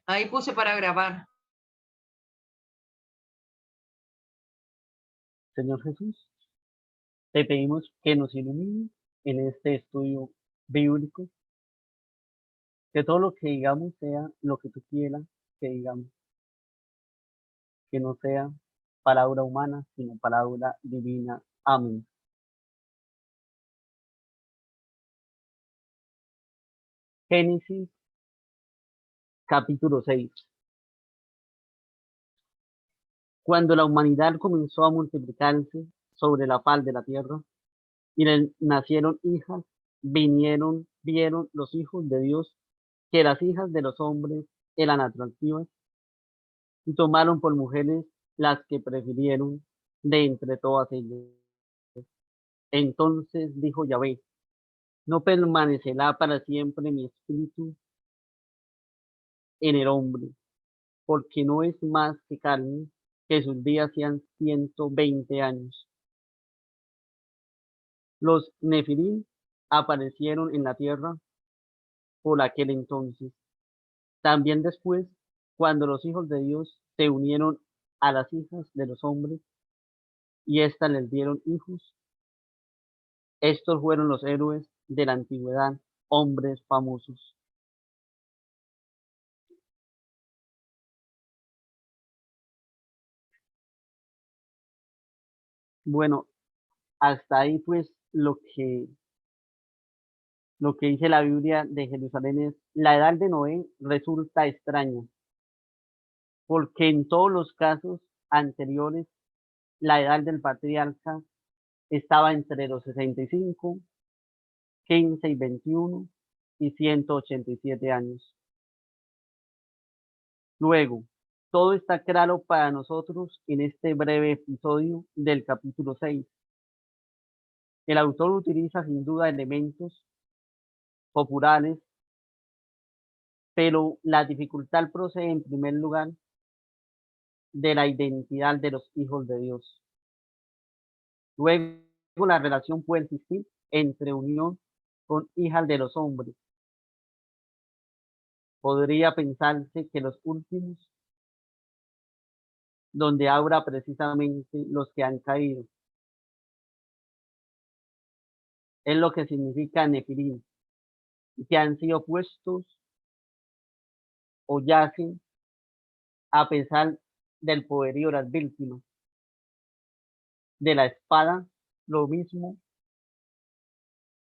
Ahí puse para grabar. Señor Jesús, te pedimos que nos ilumines en este estudio bíblico, que todo lo que digamos sea lo que tú quieras que digamos, que no sea palabra humana, sino palabra divina. Amén. Génesis capítulo 6. Cuando la humanidad comenzó a multiplicarse sobre la faz de la tierra y le nacieron hijas, vieron los hijos de Dios que las hijas de los hombres eran atractivas y tomaron por mujeres las que prefirieron de entre todas ellas. Entonces dijo Yahvé: no permanecerá para siempre mi espíritu en el hombre, porque no es más que carne, que sus días sean 120 años. Los Nefilim aparecieron en la tierra por aquel entonces. También después, cuando los hijos de Dios se unieron a las hijas de los hombres y éstas les dieron hijos, estos fueron los héroes de la antigüedad, hombres famosos. Bueno, hasta ahí pues lo que dice la Biblia de Jerusalén es: la edad de Noé resulta extraña, porque en todos los casos anteriores la edad del patriarca estaba entre los 65, 15 y 21 y 187 años. Luego, todo está claro para nosotros en este breve episodio del capítulo 6. El autor utiliza sin duda elementos populares, pero la dificultad procede en primer lugar de la identidad de los hijos de Dios. Luego, la relación puede existir entre unión con hijas de los hombres. Podría pensarse que los últimos, donde habrá precisamente los que han caído, es lo que significa Nefilim, que han sido puestos o yacen a pesar del poderío de las víctimas, de la espada, lo mismo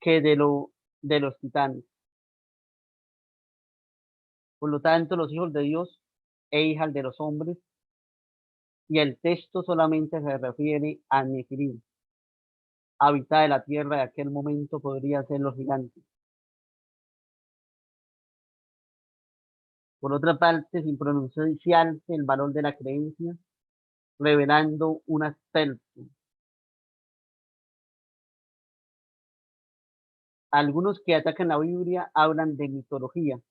que de los titanes. Por lo tanto, los hijos de Dios e hijas de los hombres, y el texto solamente se refiere a Nefilim. Habitar de la tierra de aquel momento podría ser los gigantes. Por otra parte, sin pronunciarse el valor de la creencia, revelando un aspecto. Algunos que atacan la Biblia hablan de mitología,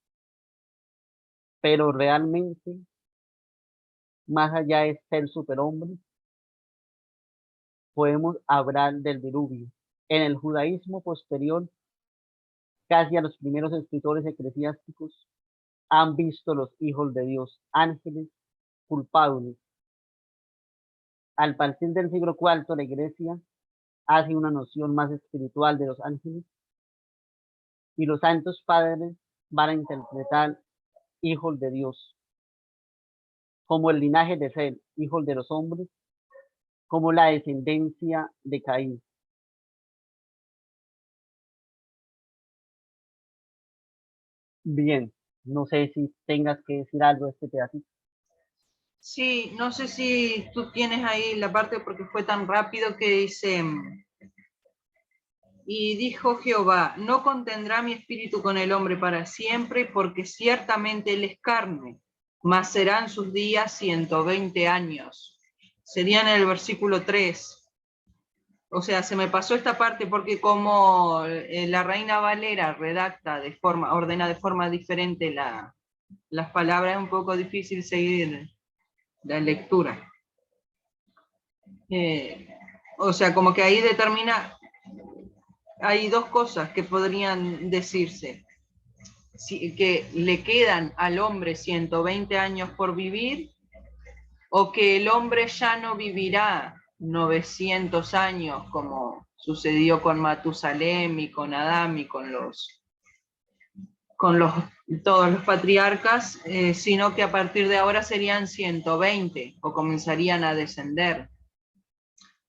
pero realmente, más allá de ser superhombre, podemos hablar del diluvio. En el judaísmo posterior, casi a los primeros escritores eclesiásticos, han visto los hijos de Dios, ángeles culpables. Al partir del siglo IV, la Iglesia hace una noción más espiritual de los ángeles y los santos padres van a interpretar hijos de Dios como el linaje de Seth, hijos de los hombres, como la descendencia de Caín. Bien, no sé si tengas que decir algo de este pedacito. Sí, no sé si tú tienes ahí la parte porque fue tan rápido que dice: y dijo Jehová, no contendrá mi espíritu con el hombre para siempre, porque ciertamente él es carne, mas serán sus días 120 años. Sería en el versículo 3. O sea, se me pasó esta parte porque como la Reina Valera ordena de forma diferente las palabras, es un poco difícil seguir la lectura. O sea, como que ahí determina, hay dos cosas que podrían decirse. que le quedan al hombre 120 años por vivir, o que el hombre ya no vivirá 900 años como sucedió con Matusalem y con Adán y con todos los patriarcas, sino que a partir de ahora serían 120 o comenzarían a descender.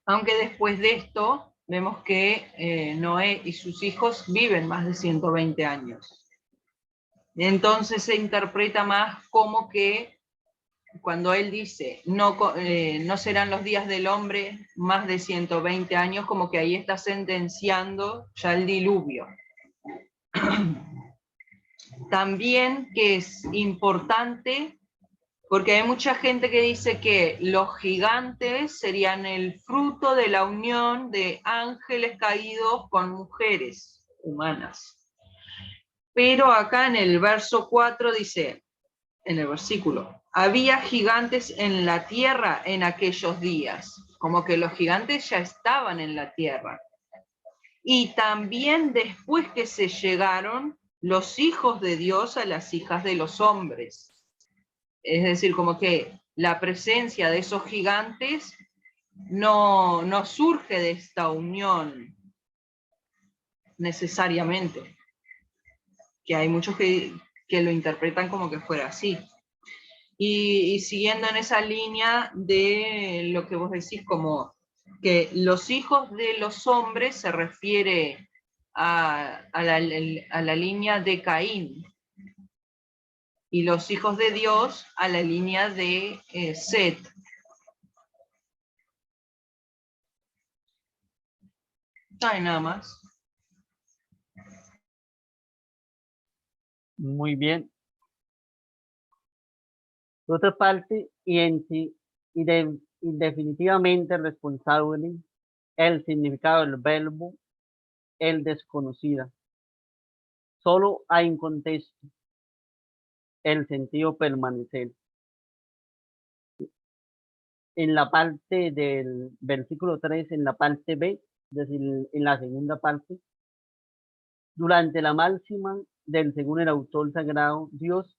Aunque después de esto vemos que Noé y sus hijos viven más de 120 años. Entonces se interpreta más como que cuando él dice no serán los días del hombre más de 120 años, como que ahí está sentenciando ya el diluvio. También que es importante, porque hay mucha gente que dice que los gigantes serían el fruto de la unión de ángeles caídos con mujeres humanas. Pero acá en el verso 4 dice, en el versículo, había gigantes en la tierra en aquellos días, como que los gigantes ya estaban en la tierra. Y también después que se llegaron los hijos de Dios a las hijas de los hombres. Es decir, como que la presencia de esos gigantes no surge de esta unión necesariamente, que hay muchos que lo interpretan como que fuera así. Y siguiendo en esa línea de lo que vos decís, como que los hijos de los hombres se refiere a la línea de Caín, y los hijos de Dios a la línea de Set. No hay nada más. Muy bien. Por otra parte, indefinitivamente responsable, el significado del verbo, el desconocida. Solo hay un contexto, el sentido permanecer. En la parte del versículo 3, en la parte B, es decir, en la segunda parte, durante la máxima del, según el autor sagrado, Dios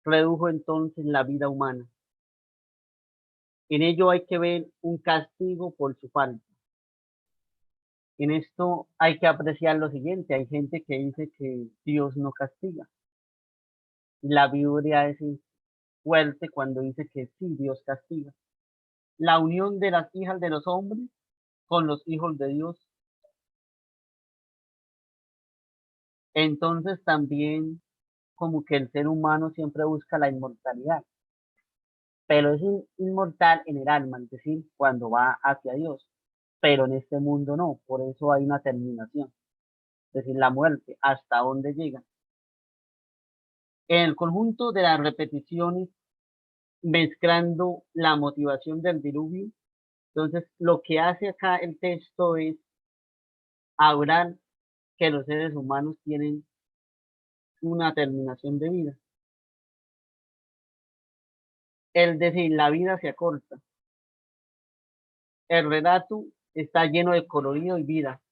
redujo entonces la vida humana. En ello hay que ver un castigo por su falta. En esto hay que apreciar lo siguiente, hay gente que dice que Dios no castiga. La Biblia es fuerte cuando dice que sí, Dios castiga. La unión de las hijas de los hombres con los hijos de Dios. Entonces también como que el ser humano siempre busca la inmortalidad, pero es inmortal en el alma, es decir, cuando va hacia Dios, pero en este mundo no, por eso hay una terminación, es decir, la muerte, hasta dónde llega. En el conjunto de las repeticiones, mezclando la motivación del diluvio, entonces lo que hace acá el texto es hablar que los seres humanos tienen una terminación de vida. Es decir, la vida se acorta. El relato está lleno de colorido y vida.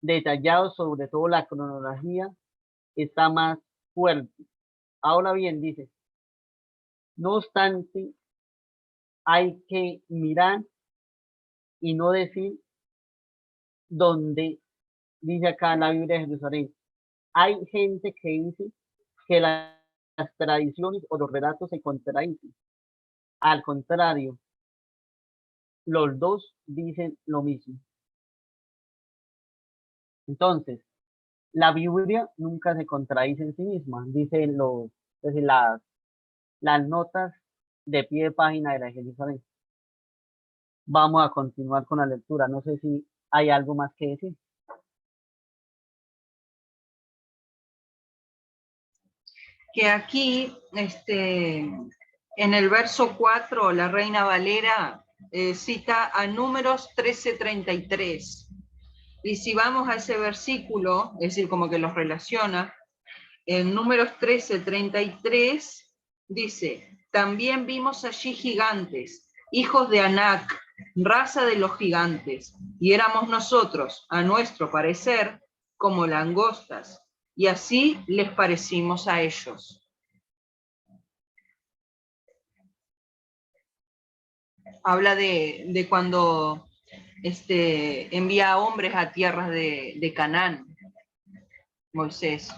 Detallado sobre todo la cronología está más fuerte. Ahora bien, dice, no obstante, hay que mirar y no decir donde dice acá en la Biblia de Jerusalén. Hay gente que dice que las tradiciones o los relatos se contradicen. Al contrario, los dos dicen lo mismo. Entonces, la Biblia nunca se contradice en sí misma, dicen las notas de pie de página de la Jerusalén. Vamos a continuar con la lectura. No sé si hay algo más que decir. Que aquí, en el verso 4, la Reina Valera cita a Números 13:33. Y si vamos a ese versículo, es decir, como que los relaciona, en Números 13:33 dice, también vimos allí gigantes, hijos de Anac, raza de los gigantes, y éramos nosotros, a nuestro parecer, como langostas, y así les parecimos a ellos. Habla de cuando envía a hombres a tierras de Canaán, Moisés.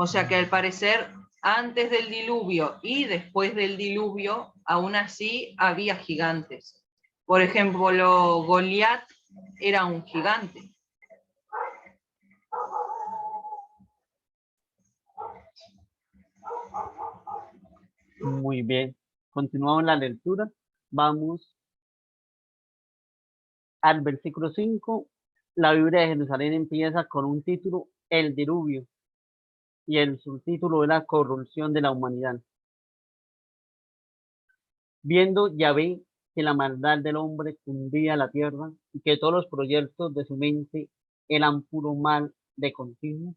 O sea que al parecer, antes del diluvio y después del diluvio, aún así había gigantes. Por ejemplo, Goliat era un gigante. Muy bien. Continuamos la lectura. Vamos al versículo 5. La Biblia de Jerusalén empieza con un título, El diluvio, y el subtítulo es la corrupción de la humanidad. Viendo Yahvé que la maldad del hombre cundía la tierra y que todos los proyectos de su mente eran puro mal de continuo,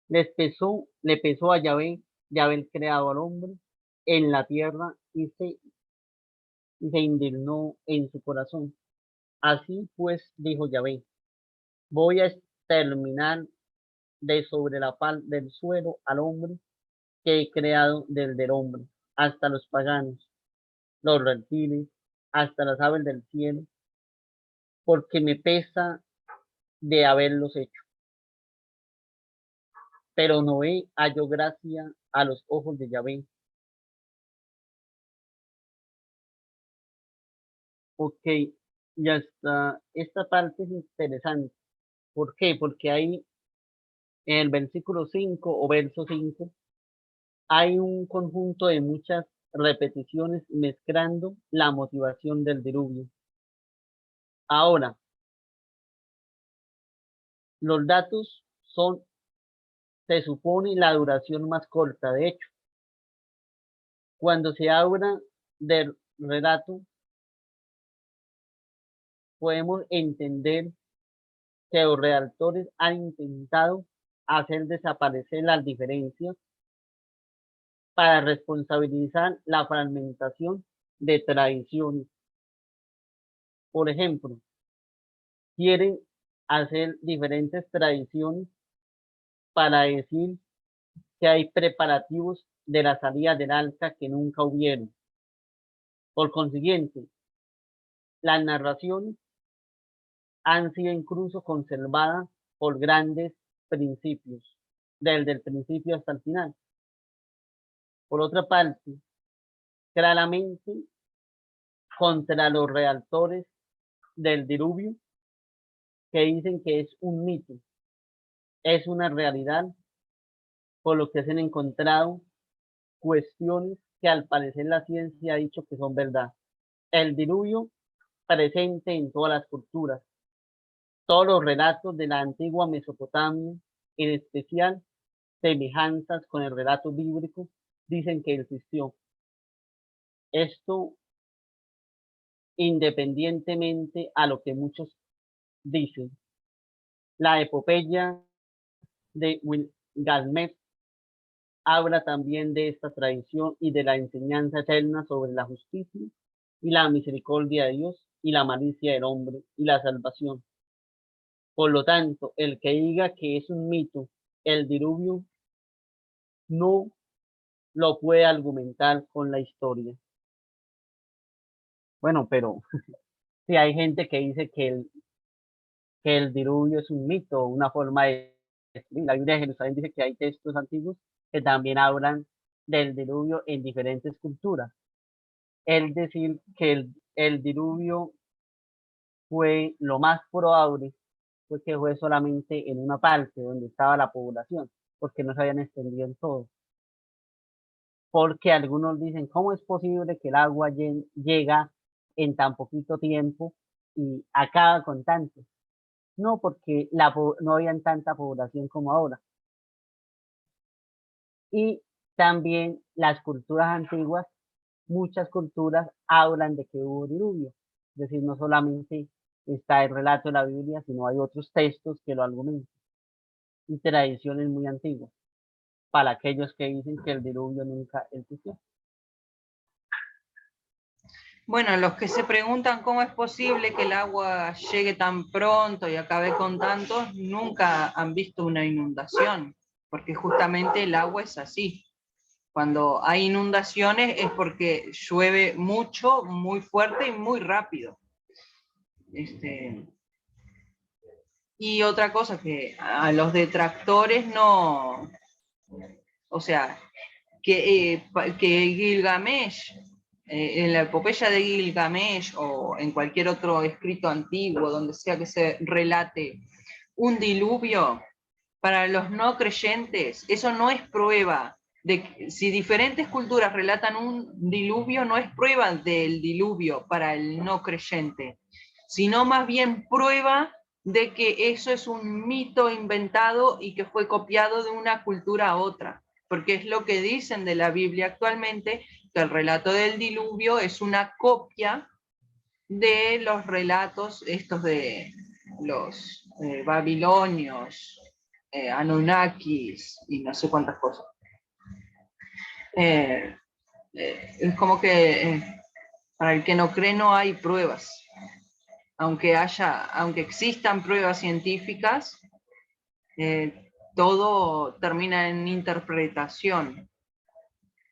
le pesó a Yahvé de haber creado al hombre en la tierra y se indignó en su corazón. Así pues, dijo Yahvé, voy a exterminar de sobre la faz del suelo al hombre que he creado desde el hombre hasta los paganos, los reptiles, hasta las aves del cielo, porque me pesa de haberlos hecho. Pero Noé halló gracia a los ojos de Yahvé. Ok, ya está. Esta parte es interesante. ¿Por qué? Porque ahí en el versículo 5 o verso 5 hay un conjunto de muchas repeticiones mezclando la motivación del diluvio. Ahora, los datos son, se supone, la duración más corta. De hecho, cuando se habla del relato, podemos entender que los redactores han intentado hacer desaparecer las diferencias para responsabilizar la fragmentación de tradiciones. Por ejemplo, quieren hacer diferentes tradiciones para decir que hay preparativos de la salida del arca que nunca hubieron. Por consiguiente, las narraciones han sido incluso conservadas por grandes principios, desde el principio hasta el final. Por otra parte, claramente contra los redactores del diluvio que dicen que es un mito, es una realidad, por lo que se han encontrado cuestiones que al parecer la ciencia ha dicho que son verdad. El diluvio presente en todas las culturas, todos los relatos de la antigua Mesopotamia, en especial semejanzas con el relato bíblico, dicen que existió. Esto independientemente a lo que muchos dicen. La epopeya de Gilgamesh habla también de esta tradición y de la enseñanza eterna sobre la justicia y la misericordia de Dios y la malicia del hombre y la salvación. Por lo tanto, el que diga que es un mito el diluvio no lo puede argumentar con la historia. Bueno, pero si hay gente que dice que el diluvio es un mito, una forma de escribir. La Biblia de Jerusalén dice que hay textos antiguos que también hablan del diluvio en diferentes culturas. Es decir, que el diluvio fue lo más probable, fue que fue solamente en una parte donde estaba la población, porque no se habían extendido en todo. Porque algunos dicen, ¿cómo es posible que el agua llega en tan poquito tiempo y acaba con tanto? No, porque no había tanta población como ahora. Y también las culturas antiguas, muchas culturas hablan de que hubo diluvio. Es decir, no solamente está el relato de la Biblia, sino hay otros textos que lo argumentan. Y tradiciones muy antiguas, para aquellos que dicen que el diluvio nunca existió. Bueno, los que se preguntan cómo es posible que el agua llegue tan pronto y acabe con tantos, nunca han visto una inundación, porque justamente el agua es así. Cuando hay inundaciones es porque llueve mucho, muy fuerte y muy rápido. Y otra cosa que a los detractores no, o sea, que Gilgamesh, en la epopeya de Gilgamesh o en cualquier otro escrito antiguo, donde sea que se relate un diluvio, para los no creyentes, eso no es prueba de que, si diferentes culturas relatan un diluvio, no es prueba del diluvio para el no creyente, sino más bien prueba de que eso es un mito inventado y que fue copiado de una cultura a otra, porque es lo que dicen de la Biblia actualmente, que el relato del diluvio es una copia de los relatos estos de los babilonios, Anunnakis y no sé cuántas cosas. Es como que para el que no cree no hay pruebas. Aunque existan pruebas científicas, todo termina en interpretación.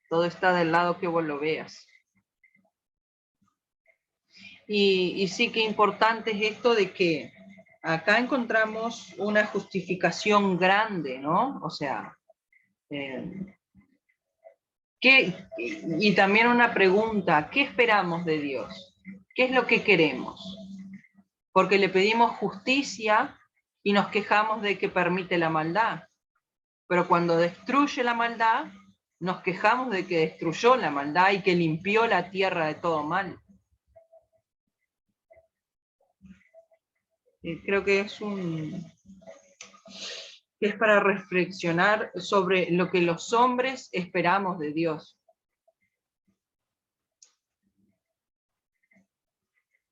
Todo está del lado que vos lo veas. Y sí que importante es esto de que acá encontramos una justificación grande, ¿no? O sea, y también una pregunta, ¿qué esperamos de Dios? ¿Qué es lo que queremos? Porque le pedimos justicia y nos quejamos de que permite la maldad. Pero cuando destruye la maldad, nos quejamos de que destruyó la maldad y que limpió la tierra de todo mal. Creo que es para reflexionar sobre lo que los hombres esperamos de Dios.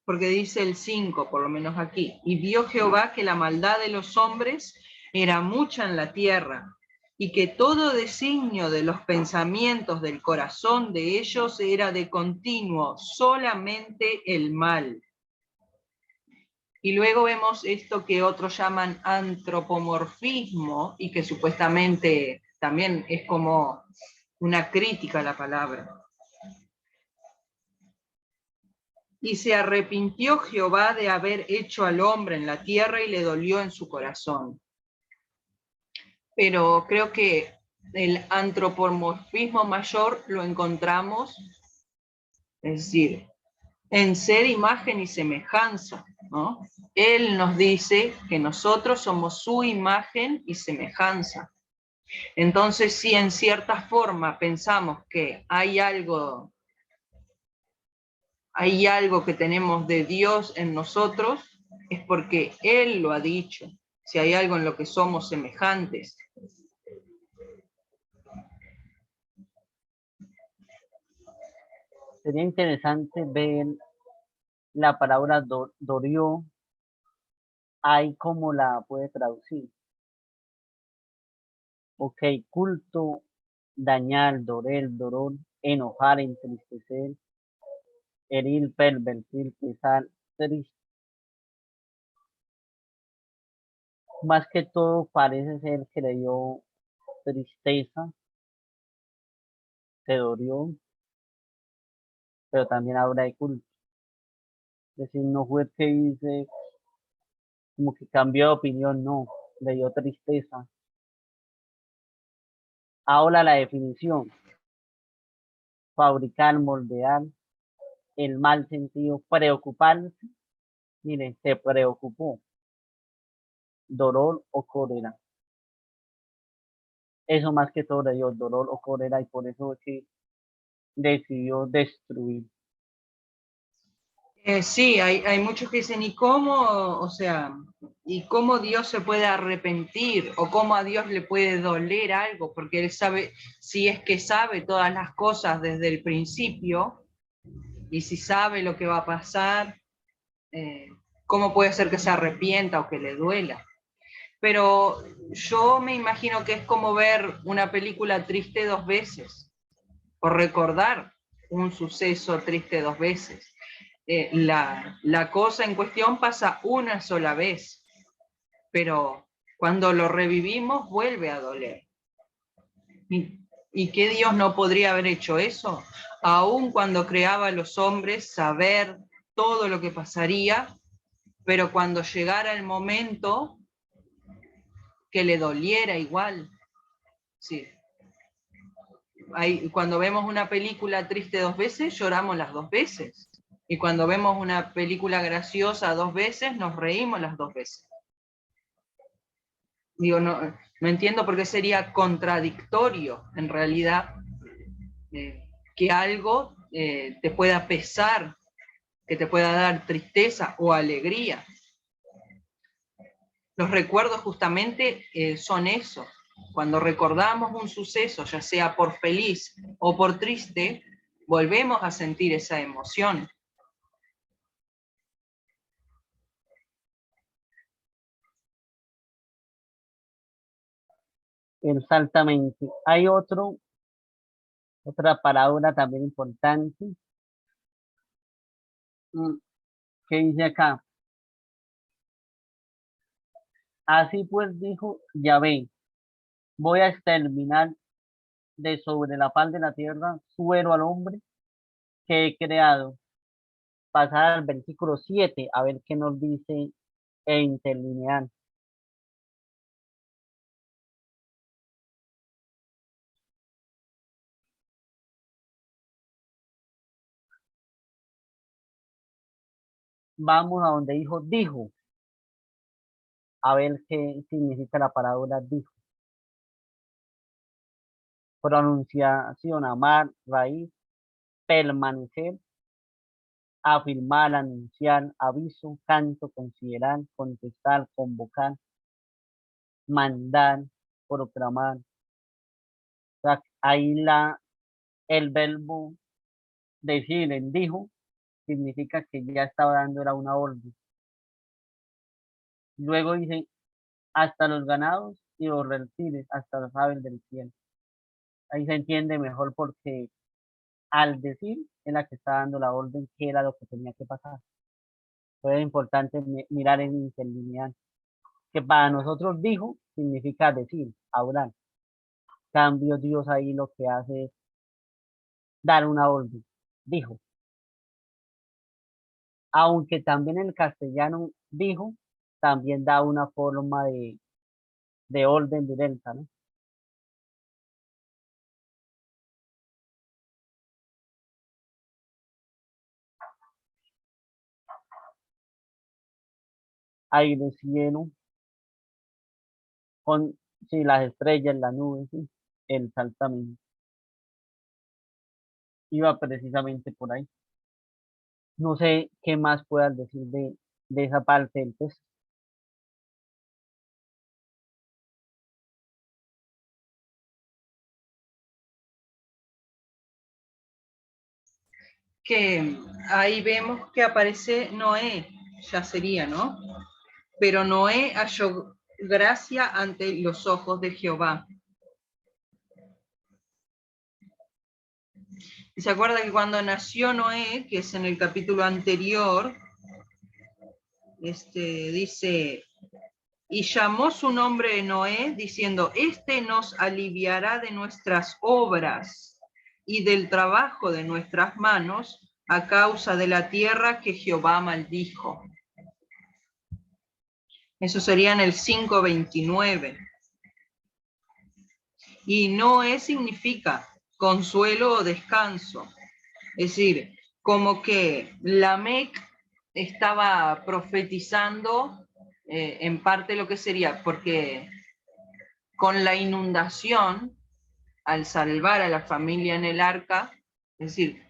Porque dice el 5, por lo menos aquí, y vio Jehová que la maldad de los hombres era mucha en la tierra, y que todo designio de los pensamientos del corazón de ellos era de continuo, solamente el mal. Y luego vemos esto que otros llaman antropomorfismo, y que supuestamente también es como una crítica a la palabra. Y se arrepintió Jehová de haber hecho al hombre en la tierra y le dolió en su corazón. Pero creo que el antropomorfismo mayor lo encontramos, es decir, en ser imagen y semejanza, ¿no? Él nos dice que nosotros somos su imagen y semejanza. Entonces, si en cierta forma pensamos que hay algo que tenemos de Dios en nosotros, es porque Él lo ha dicho. Si hay algo en lo que somos semejantes. Sería interesante ver la palabra dorió, ahí cómo la puede traducir. Ok, culto, dañar, dorel, dorón, enojar, entristecer, herir, pervertir, pesar, triste. Más que todo parece ser que le dio tristeza, que dolió, pero también habla de culto. Es decir, no fue que dice como que cambió de opinión, no, le dio tristeza. Ahora la definición, fabricar, moldear, el mal sentido, preocuparse, miren, se preocupó, dolor o cólera. Eso más que todo le dio dolor o cólera y por eso es que decidió destruir. Sí, hay muchos que dicen, ¿y cómo, o sea, y cómo Dios se puede arrepentir? ¿O cómo a Dios le puede doler algo? Porque Él sabe, si es que sabe todas las cosas desde el principio, y si sabe lo que va a pasar, ¿cómo puede ser que se arrepienta o que le duela? Pero yo me imagino que es como ver una película triste dos veces, o recordar un suceso triste dos veces. la cosa en cuestión pasa una sola vez, pero cuando lo revivimos vuelve a doler. ¿Y qué Dios no podría haber hecho eso? Aun cuando creaba a los hombres, saber todo lo que pasaría, pero cuando llegara el momento, que le doliera igual. Sí. Cuando vemos una película triste 2 veces, lloramos las 2 veces. Y cuando vemos una película graciosa 2 veces, nos reímos las 2 veces. Digo, no entiendo por qué sería contradictorio, en realidad, que algo te pueda pesar, que te pueda dar tristeza o alegría. Los recuerdos justamente son eso. Cuando recordamos un suceso, ya sea por feliz o por triste, volvemos a sentir esa emoción. Exactamente. Hay otra parábola también importante que dice acá, así pues dijo Yahvé, voy a exterminar de sobre la faz de la tierra suero al hombre que he creado. Pasar al versículo 7 a ver qué nos dice e interlineal. Vamos a donde dijo, a ver qué significa la palabra dijo. Pronunciación, amar, raíz, permanecer, afirmar, anunciar, aviso, canto, considerar, contestar, convocar, mandar, proclamar. O sea, ahí el verbo decir en dijo significa que ya estaba dando era una orden. Luego dice, hasta los ganados y los reptiles, hasta las aves del cielo. Ahí se entiende mejor porque al decir es la que está dando la orden que era lo que tenía que pasar. Entonces es importante mirar en interlineal, que para nosotros dijo significa decir, hablar. Cambio Dios ahí lo que hace es dar una orden, dijo. Aunque también en el castellano dijo, también da una forma de orden directa, ¿no? Aire, cielo, con sí, las estrellas, las nubes, sí, el saltamento. Iba precisamente por ahí. No sé qué más puedas decir de esa parte del texto. Que ahí vemos que aparece Noé, ya sería, ¿no? Pero Noé halló gracia ante los ojos de Jehová. Y se acuerda que cuando nació Noé, que es en el capítulo anterior, dice, y llamó su nombre Noé, diciendo, este nos aliviará de nuestras obras y del trabajo de nuestras manos, a causa de la tierra que Jehová maldijo. Eso sería en el 5:29. Y Noé significa consuelo o descanso. Es decir, como que Lamec estaba profetizando en parte lo que sería, porque con la inundación, al salvar a la familia en el arca, es decir,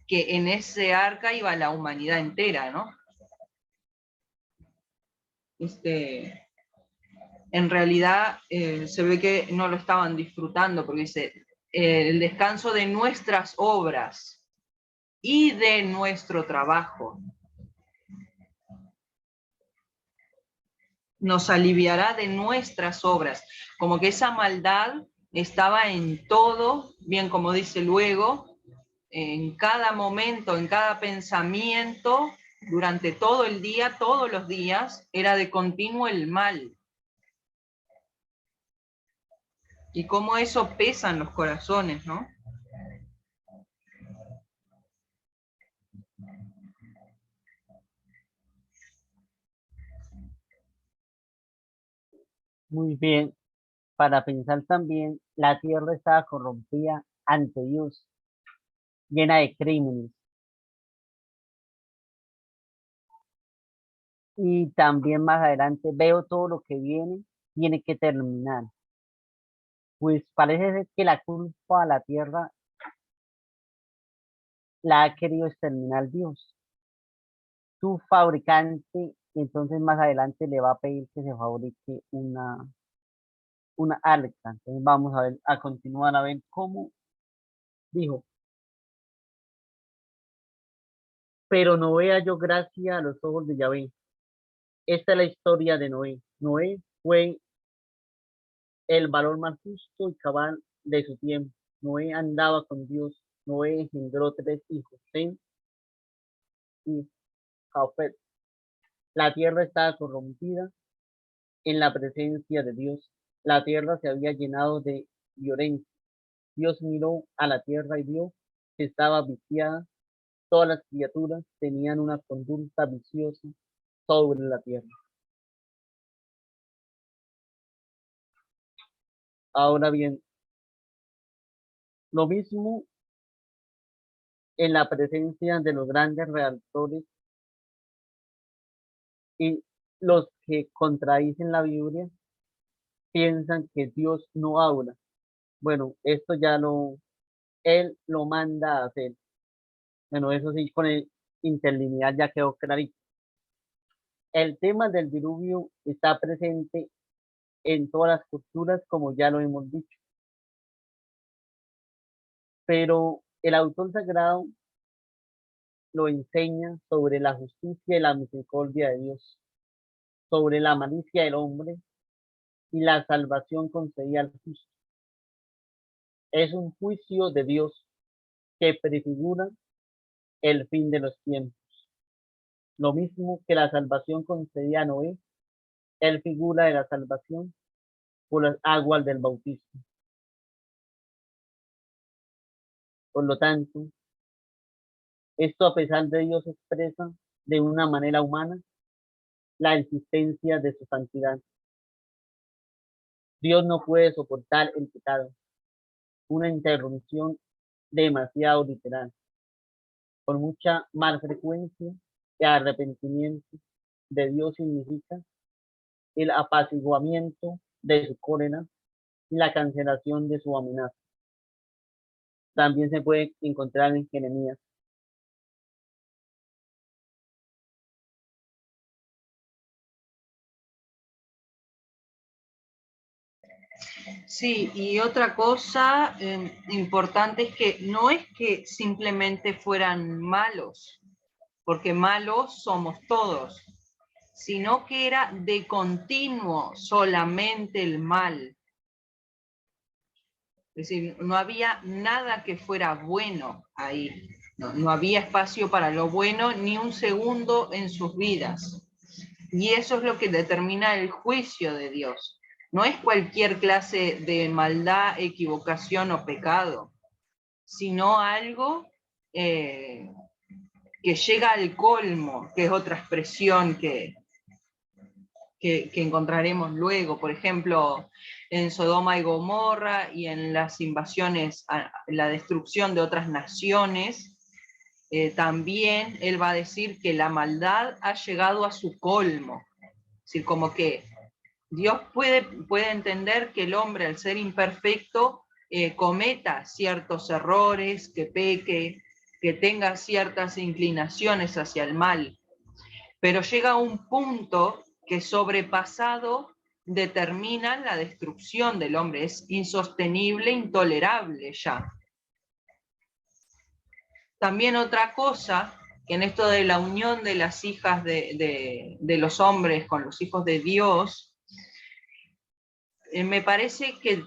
que en ese arca iba la humanidad entera, ¿no? En realidad se ve que no lo estaban disfrutando, porque dice, el descanso de nuestras obras y de nuestro trabajo. Nos aliviará de nuestras obras, como que esa maldad estaba en todo, bien como dice luego, en cada momento, en cada pensamiento, durante todo el día, todos los días, era de continuo el mal. Y cómo eso pesa en los corazones, ¿no? Muy bien. Para pensar también, la tierra estaba corrompida ante Dios, llena de crímenes. Y también más adelante veo todo lo que viene, tiene que terminar. Pues parece ser que la culpa a la tierra la ha querido exterminar Dios. Su fabricante, entonces más adelante le va a pedir que se fabrique una arca. Entonces vamos a ver, a continuar a ver cómo dijo. Pero no vea yo gracia a los ojos de Yahvé. Esta es la historia de Noé. Noé fue el valor más justo y cabal de su tiempo. Noé andaba con Dios. Noé engendró 3 hijos, Sem y Jafet. La tierra estaba corrompida en la presencia de Dios. La tierra se había llenado de violencia. Dios miró a la tierra y vio que estaba viciada. Todas las criaturas tenían una conducta viciosa sobre la tierra. Ahora bien, lo mismo en la presencia de los grandes redactores y los que contradicen la Biblia piensan que Dios no habla. Bueno, esto ya Él lo manda a hacer. Bueno, eso sí, con el interlineal ya quedó clarito. El tema del diluvio está presente en todas las culturas, como ya lo hemos dicho, pero el autor sagrado lo enseña sobre la justicia y la misericordia de Dios, sobre la malicia del hombre y la salvación concedida al justo. Es un juicio de Dios que prefigura el fin de los tiempos. Lo mismo que la salvación concedida a Noé, él figura de la salvación por las aguas del bautismo. Por lo tanto, esto a pesar de Dios expresa de una manera humana la existencia de su santidad. Dios no puede soportar el pecado, una interrupción demasiado literal, con mucha más frecuencia. El arrepentimiento de Dios significa el apaciguamiento de su cólera y la cancelación de su amenaza. También se puede encontrar en Jeremías. Sí, y otra cosa importante es que no es que simplemente fueran malos, porque malos somos todos, sino que era de continuo solamente el mal. Es decir, no había nada que fuera bueno ahí, no había espacio para lo bueno ni un segundo en sus vidas. Y eso es lo que determina el juicio de Dios. No es cualquier clase de maldad, equivocación o pecado, sino algo que llega al colmo, que es otra expresión que encontraremos luego. Por ejemplo, en Sodoma y Gomorra y en las invasiones, la destrucción de otras naciones, también él va a decir que la maldad ha llegado a su colmo. Es decir, como que Dios puede entender que el hombre, al ser imperfecto, cometa ciertos errores, que peque, que tenga ciertas inclinaciones hacia el mal, pero llega a un punto que sobrepasado determina la destrucción del hombre, es insostenible, intolerable ya. También otra cosa, que en esto de la unión de las hijas de los hombres con los hijos de Dios, me parece que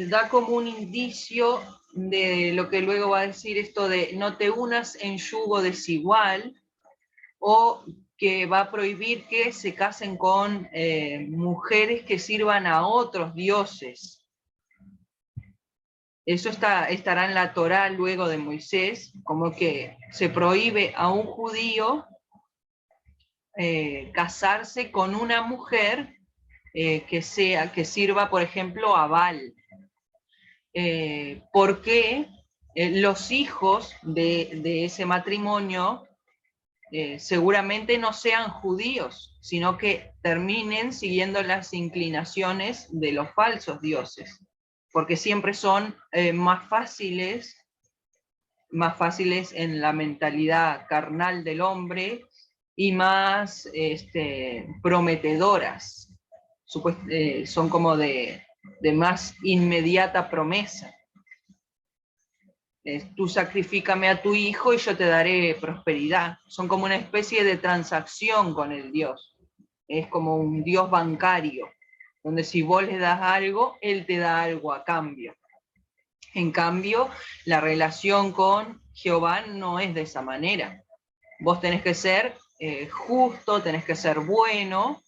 da como un indicio de lo que luego va a decir esto de no te unas en yugo desigual, o que va a prohibir que se casen con mujeres que sirvan a otros dioses. Eso estará en la Torá luego de Moisés, como que se prohíbe a un judío casarse con una mujer que sirva, por ejemplo, a Baal. Porque los hijos de ese matrimonio seguramente no sean judíos, sino que terminen siguiendo las inclinaciones de los falsos dioses, porque siempre son más fáciles en la mentalidad carnal del hombre y más prometedoras. Son como de más inmediata promesa. Tú sacrifícame a tu hijo y yo te daré prosperidad. Son como una especie de transacción con el Dios. Es como un Dios bancario, donde si vos le das algo, Él te da algo a cambio. En cambio, la relación con Jehová no es de esa manera. Vos tenés que ser justo, tenés que ser bueno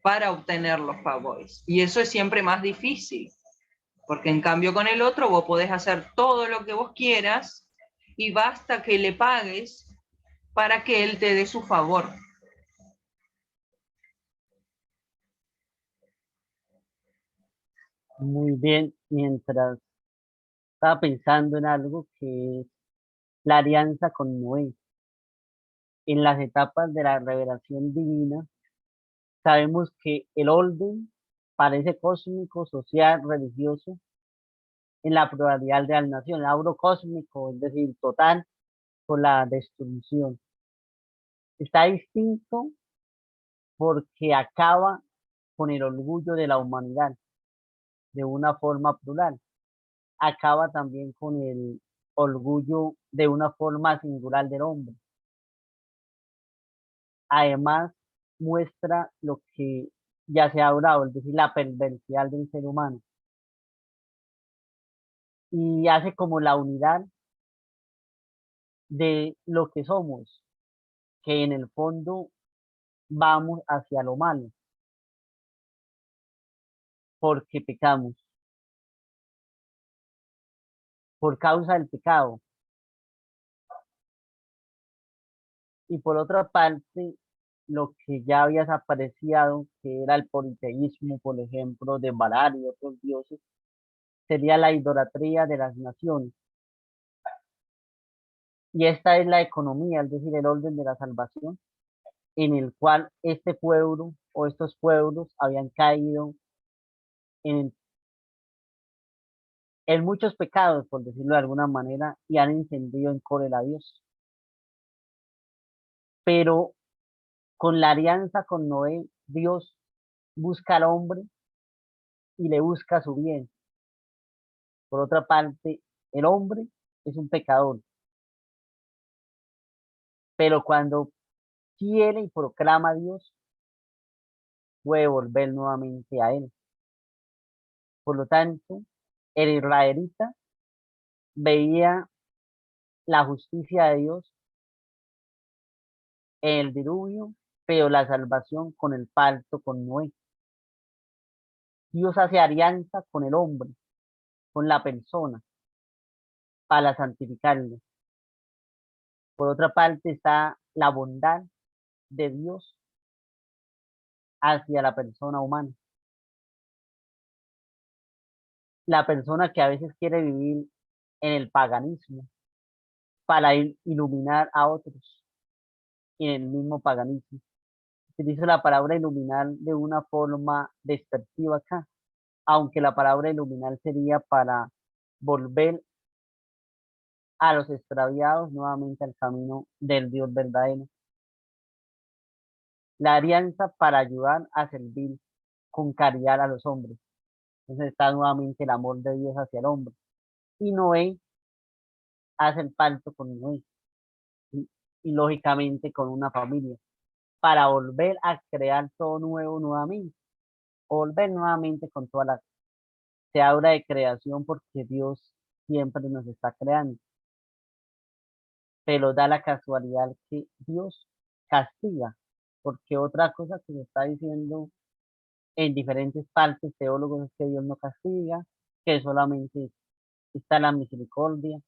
para obtener los favores. Y eso es siempre más difícil, porque en cambio con el otro vos podés hacer todo lo que vos quieras y basta que le pagues para que él te dé su favor. Muy bien, mientras estaba pensando en algo que es la alianza con Noé. En las etapas de la revelación divina, sabemos que el orden parece cósmico, social, religioso, en la pluralidad de las naciones, el auro cósmico, es decir, total, por la destrucción. Está distinto porque acaba con el orgullo de la humanidad de una forma plural. Acaba también con el orgullo de una forma singular del hombre. Además, muestra lo que ya se ha hablado, es decir, la perversidad del ser humano. Y hace como la unidad de lo que somos, que en el fondo vamos hacia lo malo, porque pecamos, por causa del pecado. Y por otra parte, lo que ya habías apreciado, que era el politeísmo, por ejemplo, de Baal y otros dioses, sería la idolatría de las naciones. Y esta es la economía, es decir, el orden de la salvación, en el cual este pueblo o estos pueblos habían caído en, en muchos pecados, por decirlo de alguna manera, y han encendido en cólera a Dios. Pero con la alianza con Noé, Dios busca al hombre y le busca su bien. Por otra parte, el hombre es un pecador, pero cuando quiere y proclama a Dios, puede volver nuevamente a él. Por lo tanto, el israelita veía la justicia de Dios en el diluvio, pero la salvación con el pacto con Noé. Dios hace alianza con el hombre, con la persona, para santificarlo. Por otra parte está la bondad de Dios hacia la persona humana. La persona que a veces quiere vivir en el paganismo para iluminar a otros en el mismo paganismo. Utilizo la palabra iluminar de una forma despectiva acá, aunque la palabra iluminar sería para volver a los extraviados nuevamente al camino del Dios verdadero. La alianza para ayudar a servir con caridad a los hombres. Entonces está nuevamente el amor de Dios hacia el hombre. Y Noé hace el pacto con Noé y lógicamente con una familia para volver a crear todo nuevo nuevamente, volver nuevamente con toda la... Se habla de creación porque Dios siempre nos está creando. Pero da la casualidad que Dios castiga, porque otra cosa que se está diciendo en diferentes partes teólogos es que Dios no castiga, que solamente está la misericordia.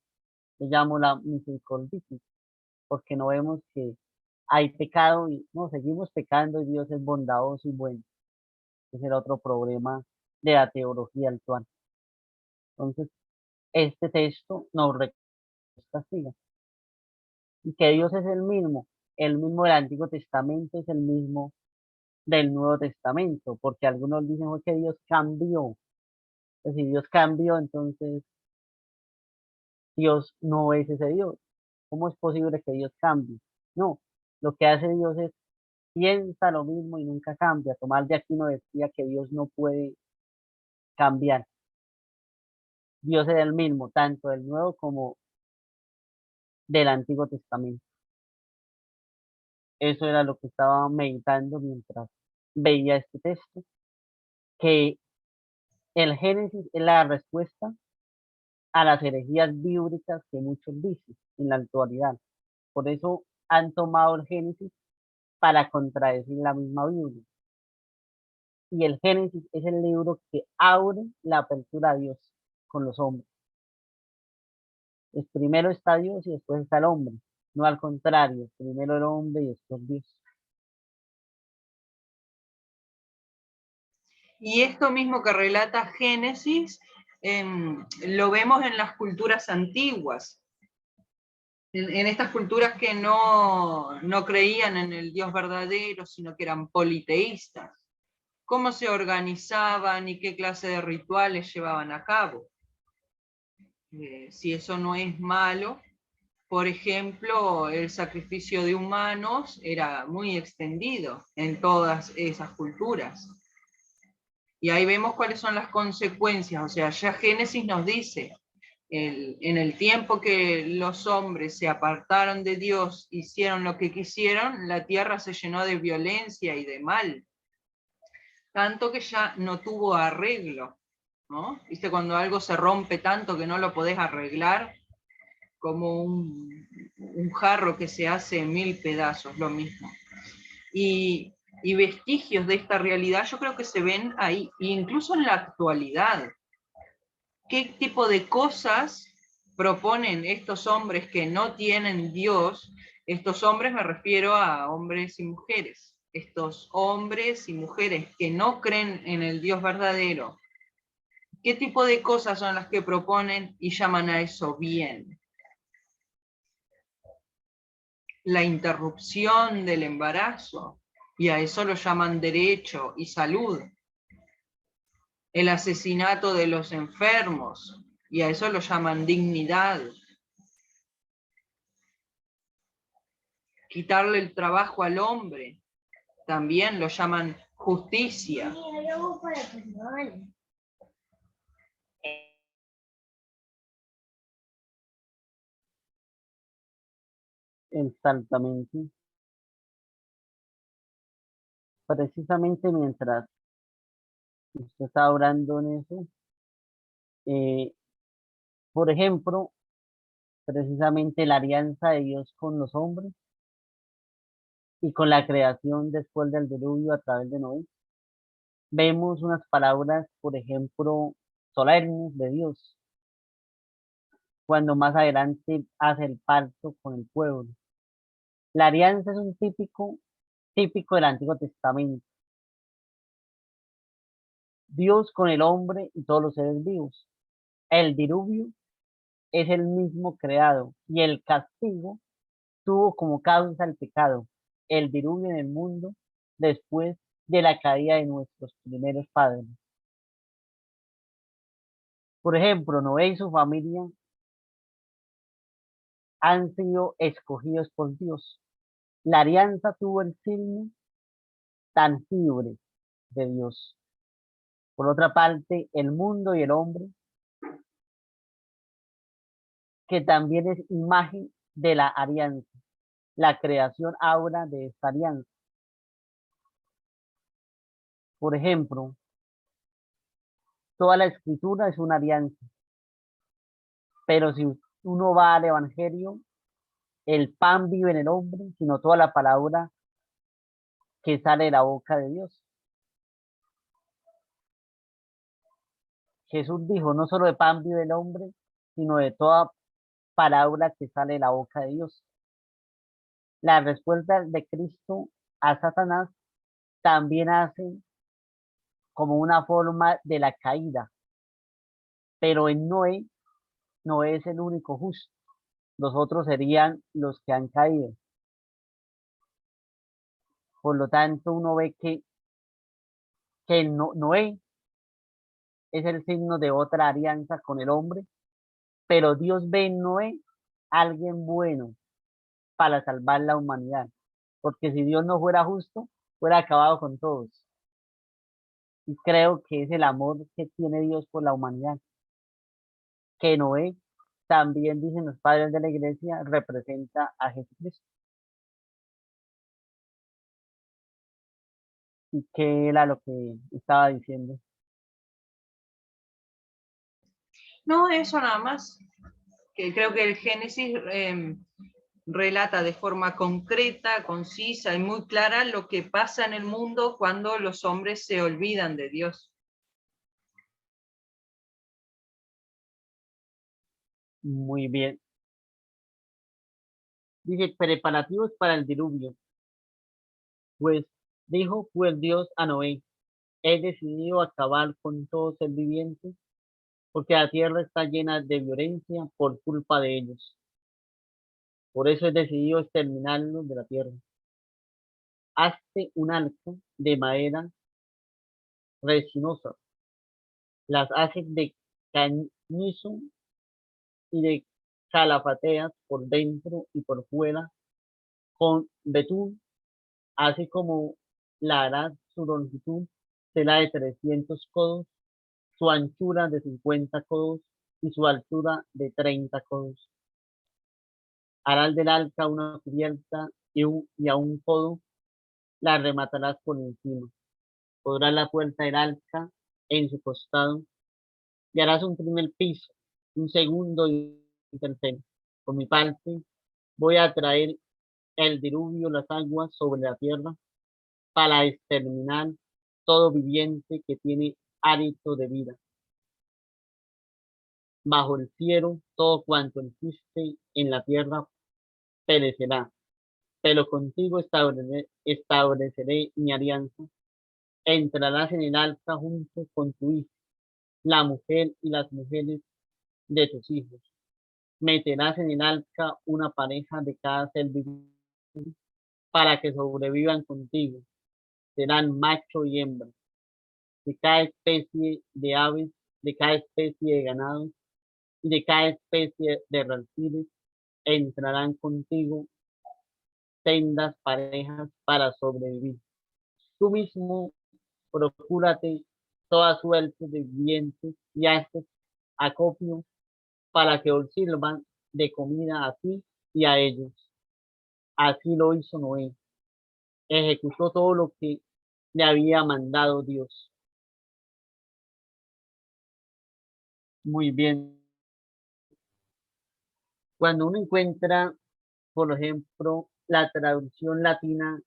Yo llamo la misericordia, porque no vemos que hay pecado y no, seguimos pecando y Dios es bondadoso y bueno. Ese era otro problema de la teología actual. Entonces, este texto nos castiga. Y que Dios es el mismo del Antiguo Testamento es el mismo del Nuevo Testamento, porque algunos dicen "Oh, que Dios cambió". Pues si Dios cambió, entonces Dios no es ese Dios. ¿Cómo es posible que Dios cambie? No, lo que hace Dios es piensa lo mismo y nunca cambia. Tomás de Aquino decía que Dios no puede cambiar. Dios es el mismo, tanto del Nuevo como del Antiguo Testamento. Eso era lo que estaba meditando mientras veía este texto, que el Génesis es la respuesta a las herejías bíblicas que muchos dicen en la actualidad. Por eso han tomado el Génesis para contradecir la misma Biblia. Y el Génesis es el libro que abre la apertura a Dios con los hombres. Primero está Dios y después está el hombre. No al contrario, primero el hombre y después Dios. Y esto mismo que relata Génesis, lo vemos en las culturas antiguas, en estas culturas que no creían en el Dios verdadero, sino que eran politeístas. ¿Cómo se organizaban y qué clase de rituales llevaban a cabo? Si eso no es malo, por ejemplo, el sacrificio de humanos era muy extendido en todas esas culturas. Y ahí vemos cuáles son las consecuencias. O sea, ya Génesis nos dice, en el tiempo que los hombres se apartaron de Dios, hicieron lo que quisieron, la tierra se llenó de violencia y de mal. Tanto que ya no tuvo arreglo, ¿no? ¿Viste? Cuando algo se rompe tanto que no lo podés arreglar, como un jarro que se hace en 1000 pedazos, lo mismo. Y vestigios de esta realidad yo creo que se ven ahí, incluso en la actualidad. ¿Qué tipo de cosas proponen estos hombres que no tienen Dios? Estos hombres me refiero a hombres y mujeres. Estos hombres y mujeres que no creen en el Dios verdadero. ¿Qué tipo de cosas son las que proponen y llaman a eso bien? La interrupción del embarazo, y a eso lo llaman derecho y salud. El asesinato de los enfermos, y a eso lo llaman dignidad. Quitarle el trabajo al hombre, también lo llaman justicia. Exactamente. Precisamente mientras usted está orando en eso, eh, por ejemplo, precisamente la alianza de Dios con los hombres y con la creación después del diluvio a través de Noé. Vemos unas palabras, por ejemplo, solemnes de Dios, cuando más adelante hace el pacto con el pueblo. La alianza es un típico del Antiguo Testamento. Dios con el hombre y todos los seres vivos. El diluvio es el mismo creado y el castigo tuvo como causa el pecado, el diluvio en el mundo después de la caída de nuestros primeros padres. Por ejemplo, Noé y su familia han sido escogidos por Dios. La alianza tuvo el signo tangible de Dios. Por otra parte, el mundo y el hombre, que también es imagen de la alianza. La creación habla de esta alianza. Por ejemplo, toda la escritura es una alianza. Pero si uno va al Evangelio, el pan vive en el hombre, sino toda la palabra que sale de la boca de Dios. Jesús dijo, no solo de pan vive el hombre, sino de toda palabra que sale de la boca de Dios. La respuesta de Cristo a Satanás también hace como una forma de la caída, pero en Noé, Noé es el único justo. Los otros serían los que han caído. Por lo tanto, uno ve que Noé es el signo de otra alianza con el hombre, pero Dios ve en Noé alguien bueno para salvar la humanidad. Porque si Dios no fuera justo, fuera acabado con todos. Y creo que es el amor que tiene Dios por la humanidad. Que Noé, también dicen los padres de la iglesia, representa a Jesucristo. Y que era lo que estaba diciendo. No, eso nada más, que creo que el Génesis relata de forma concreta, concisa y muy clara lo que pasa en el mundo cuando los hombres se olvidan de Dios. Muy bien. Dice, preparativos para el diluvio. Pues fue el Dios a Noé, he decidido acabar con todo ser viviente, porque la tierra está llena de violencia por culpa de ellos. Por eso he decidido exterminarlos de la tierra. Hazte un arca de madera resinosa, las haces de cañizo y de calafateas por dentro y por fuera, con betún, así como la harás su longitud será de 300 codos, su anchura de 50 codos y su altura de 30 codos. Harás del arca una cubierta y a un codo la rematarás por encima. Podrás la puerta del arca en su costado y harás un primer piso, un segundo y un tercero. Por mi parte, voy a traer el diluvio, las aguas sobre la tierra para exterminar todo viviente que tiene hálito de vida. Bajo el cielo, todo cuanto existe en la tierra perecerá, pero contigo estableceré mi alianza. Entrarás en el arca junto con tu hijo, la mujer y las mujeres de tus hijos. Meterás en el arca una pareja de cada ser viviente para que sobrevivan contigo. Serán macho y hembra. De cada especie de aves, de cada especie de ganado y de cada especie de reptiles entrarán contigo sendas parejas para sobrevivir. Tú mismo procúrate toda suerte de vivientes y haces acopio para que os sirvan de comida a ti y a ellos. Así lo hizo Noé. Ejecutó todo lo que le había mandado Dios. Muy bien. Cuando uno encuentra, por ejemplo, la traducción latina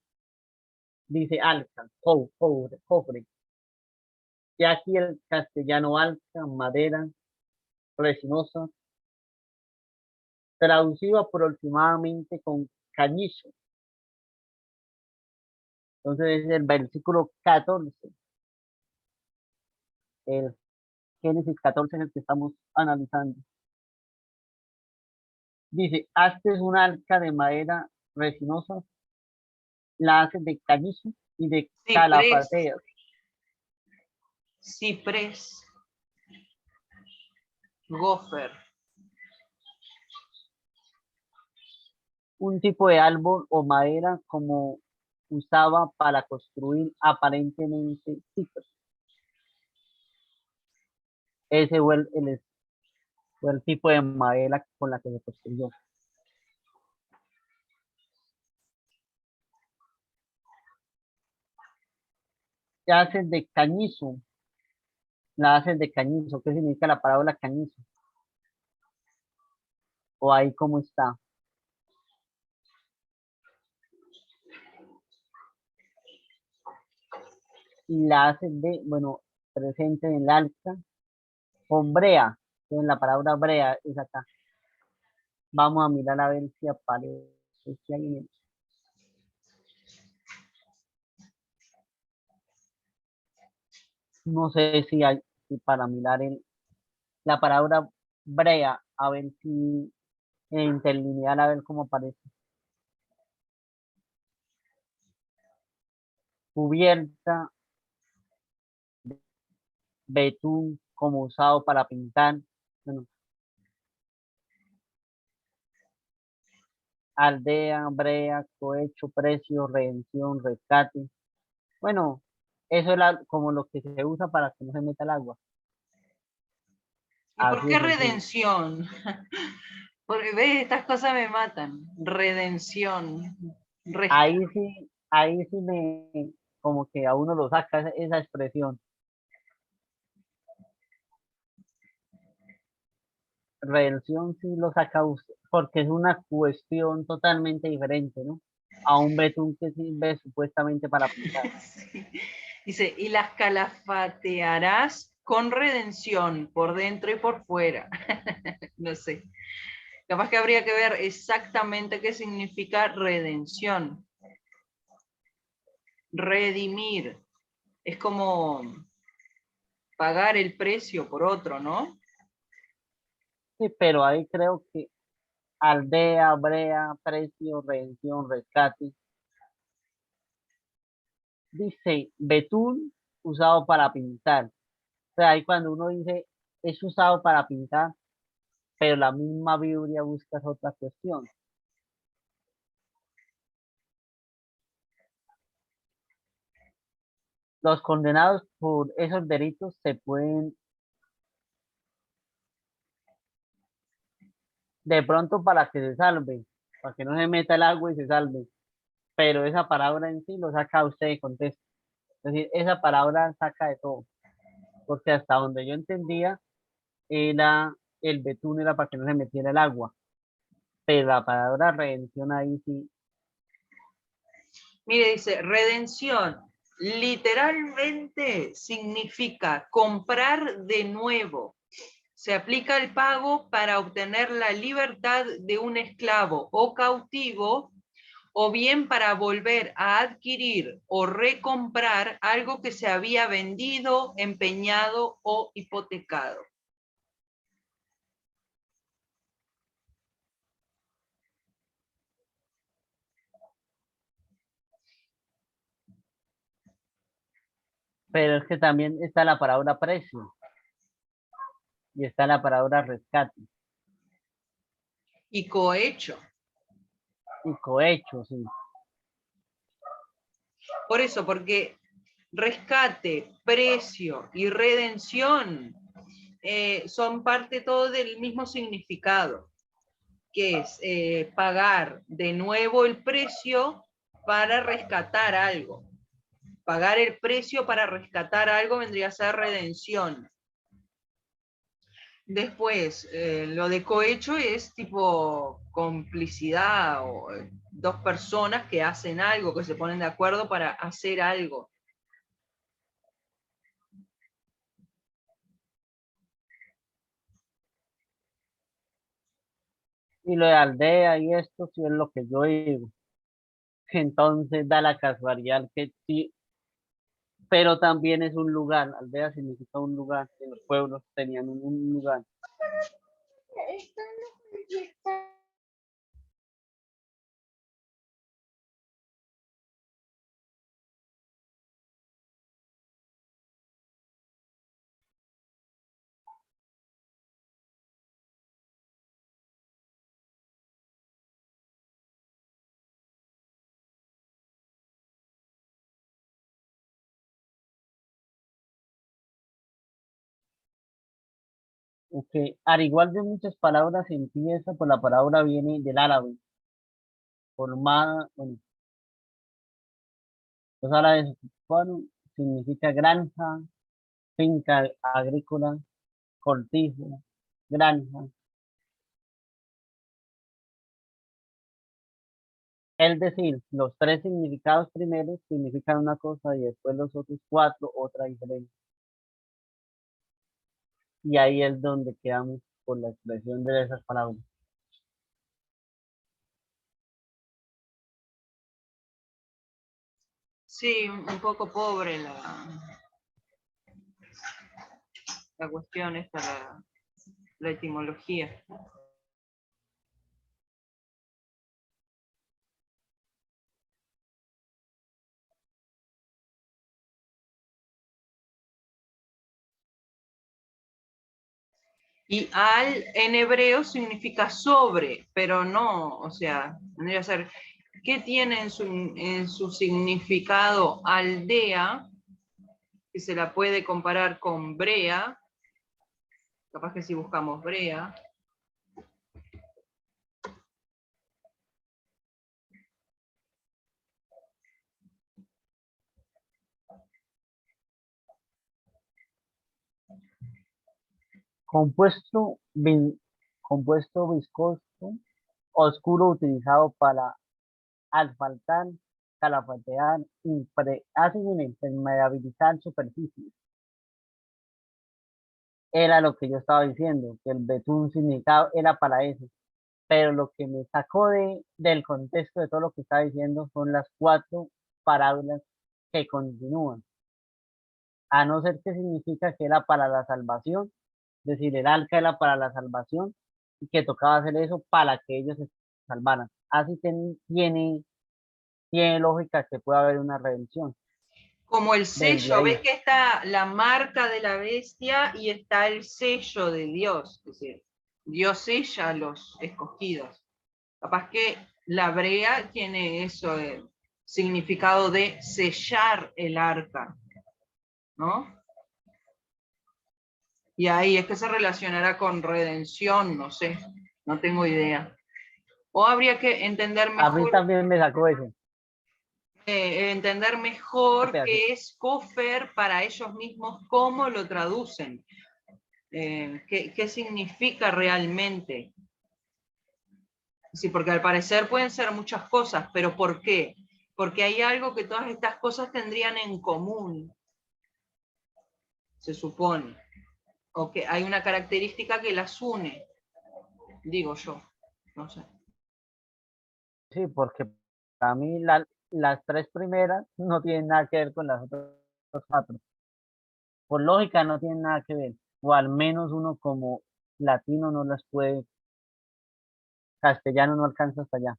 dice alca, cofre. Y aquí el castellano alca, madera, resinosa, traducido aproximadamente con cañizo. Entonces, el versículo 14, el Génesis 14 es el que estamos analizando. Dice, hazte un arca de madera resinosa, la haces de cañizo y de Ciprés, calafateas. ciprés, gofer. Un tipo de árbol o madera como usaba para construir aparentemente cifras. Ese fue el tipo de madera con la que se construyó. Se hace de cañizo, la haces de cañizo. ¿Qué significa la palabra cañizo? o ahí cómo está. Y la hacen de, bueno, presente en el alta con brea. Entonces la palabra brea es acá. Vamos a mirar a ver si aparece ahí no sé si hay si para mirar la palabra brea, a ver si en interlineal, a ver cómo aparece. Cubierta, betún como usado para pintar. Bueno, aldea, brea, cohecho, precio, redención, rescate. Bueno, eso es como lo que se usa para que no se meta el agua. ¿Y por Así de qué sencillo. redención? Porque, ¿ves? Estas cosas me matan. Redención. Rescate. Ahí sí me, como que a uno lo saca esa expresión. Redención sí lo saca usted, porque es una cuestión totalmente diferente, ¿no? A un betún que sirve supuestamente para pintar. Sí. Dice, y las calafatearás con redención por dentro y por fuera. No sé. Capaz que habría que ver exactamente qué significa redención. Redimir. Es como pagar el precio por otro, ¿no? Sí, pero ahí creo que aldea, brea, precio, redención, rescate. Dice betún usado para pintar. O sea, ahí cuando uno dice es usado para pintar, pero la misma Biblia busca otra cuestión. Los condenados por esos delitos se pueden, de pronto para que se salve, para que no se meta el agua y se salve, pero esa palabra en sí lo saca usted de contexto. Es decir, esa palabra saca de todo, porque hasta donde yo entendía, era el betún era para que no se metiera el agua, pero la palabra redención ahí sí, Mire, dice, redención literalmente significa comprar de nuevo. Se aplica el pago para obtener la libertad de un esclavo o cautivo, o bien para volver a adquirir o recomprar algo que se había vendido, empeñado o hipotecado. pero es que también está la palabra precio y está la palabra rescate Y cohecho. y cohecho, sí. Por eso, porque rescate, precio y redención son parte todo del mismo significado, que es pagar de nuevo el precio para rescatar algo. Pagar el precio para rescatar algo vendría a ser redención. Después, lo de cohecho es tipo complicidad o dos personas que hacen algo, que se ponen de acuerdo para hacer algo. Y lo de aldea y esto sí es lo que yo digo. Entonces da la casualidad que sí, pero también es un lugar. Aldea significa un lugar, que los pueblos tenían un lugar. Que al igual de muchas palabras empieza por la palabra viene del árabe, formada, bueno, los árabes bueno, significa granja, finca agrícola, cortijo, granja. Es decir, los tres significados primeros significan una cosa y después los otros cuatro otra diferente. Y ahí es donde quedamos por la expresión de esas palabras. Sí, un poco pobre la cuestión esta, la etimología. Y al en hebreo significa sobre, pero no, o sea, tendría que ser, ¿qué tiene en su significado aldea? Que se la puede comparar con brea, capaz que si buscamos brea. Compuesto, compuesto viscoso oscuro utilizado para asfaltar, calafatear, impermeabilizar superficies. Era lo que yo estaba diciendo, que el betún significado era para eso. Pero lo que me sacó del contexto de todo lo que estaba diciendo son las cuatro parábolas que continúan. A no ser que significa que era para la salvación, es decir, el arca era para la salvación y que tocaba hacer eso para que ellos se salvaran. Así tiene lógica que pueda haber una redención Como el desde sello, ves ahí. que está la marca de la bestia y está el sello de Dios, es decir, Dios sella a los escogidos. Capaz que la brea tiene eso de significado de sellar el arca, ¿no? Y ahí es que se relacionará con redención, no sé, no tengo idea. O habría que A mí también me sacó ese entender mejor pedacito. qué es cofer para ellos mismos, cómo lo traducen, qué significa realmente. Sí, porque al parecer pueden ser muchas cosas, pero ¿por qué? Porque hay algo que todas estas cosas tendrían en común, se supone, o que hay una característica que las une, digo yo, no sé. Sí, porque para mí las tres primeras no tienen nada que ver con las otras cuatro. Por lógica no tienen nada que ver. O al menos uno como latino no las puede, castellano no alcanza hasta allá.